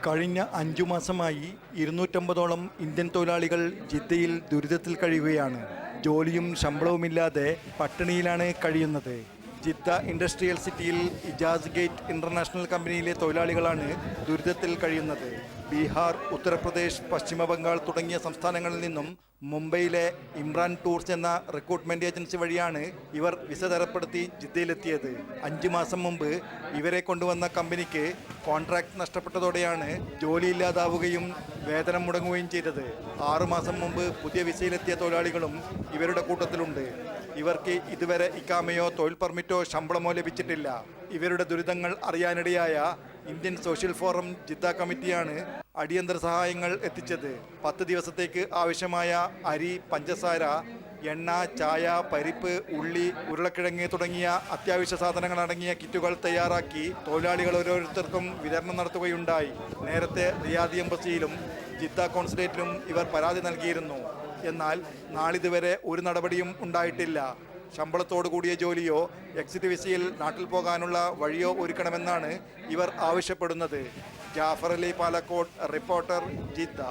കഴിഞ്ഞ 5 മാസമായി 250ഓളം ഇന്ത്യൻ തൊഴിലാളികൾ ജിദ്ദയിൽ ദുരിതത്തിൽ കഴിയുകയാണ്. ജോലിയും ശമ്പളവുമില്ലാതെ പട്ടിണിയിലാണ് കഴിയുന്നത്. ജിദ്ദ ഇൻഡസ്ട്രിയൽ സിറ്റിയിൽ ഇജാസ് ഗേറ്റ് ഇന്റർനാഷണൽ കമ്പനിയിലെ തൊഴിലാളികളാണ് ദുരിതത്തിൽ കഴിയുന്നത്. ബീഹാർ, ഉത്തർപ്രദേശ്, പശ്ചിമ ബംഗാൾ തുടങ്ങിയ സംസ്ഥാനങ്ങളിൽ നിന്നും മുംബൈയിലെ ഇമ്രാൻ ടൂർസ് എന്ന റിക്രൂട്ട്മെന്റ് ഏജൻസി വഴിയാണ് ഇവർ വിസ തരപ്പെടുത്തി ജിദ്ദയിലെത്തിയത്. 5 മാസം മുമ്പ് ഇവരെ കൊണ്ടുവന്ന കമ്പനിക്ക് കോൺട്രാക്ട് നഷ്ടപ്പെട്ടതോടെയാണ് ജോലിയില്ലാതാവുകയും വേതനം മുടങ്ങുകയും ചെയ്തത്. 6 മാസം മുമ്പ് പുതിയ വിസയിലെത്തിയ തൊഴിലാളികളും ഇവരുടെ കൂട്ടത്തിലുണ്ട്. ഇവർക്ക് ഇതുവരെ ഇക്കാമയോ തൊഴിൽ പെർമിറ്റോ ശമ്പളമോ ലഭിച്ചിട്ടില്ല. ഇവരുടെ ദുരിതങ്ങൾ അറിയാനിടയായ ഇന്ത്യൻ സോഷ്യൽ ഫോറം ജിദ്ദ കമ്മിറ്റിയാണ് അടിയന്തര സഹായങ്ങൾ എത്തിച്ചത്. 10 ദിവസത്തേക്ക് ആവശ്യമായ അരി, പഞ്ചസാര, എണ്ണ, ചായ, പരിപ്പ്, ഉള്ളി, ഉരുളക്കിഴങ്ങ് തുടങ്ങിയ അത്യാവശ്യ സാധനങ്ങൾ അടങ്ങിയ കിറ്റുകൾ തയ്യാറാക്കി തൊഴിലാളികൾ ഓരോരുത്തർക്കും വിതരണം നടത്തുകയുണ്ടായി. നേരത്തെ റിയാദ് എംബസിയിലും ജിദ്ദ കോൺസുലേറ്റിലും ഇവർ പരാതി നൽകിയിരുന്നു. എന്നാൽ നാളിതുവരെ ഒരു നടപടിയും ഉണ്ടായിട്ടില്ല. ശമ്പളത്തോടു കൂടിയ ജോലിയോ എക്സിറ്റ് വിസയിൽ നാട്ടിൽ പോകാനുള്ള വഴിയോ ഒരുക്കണമെന്നാണ് ഇവർ ആവശ്യപ്പെടുന്നത്. Jafar Ali Palakkode, reporter, Jeddah.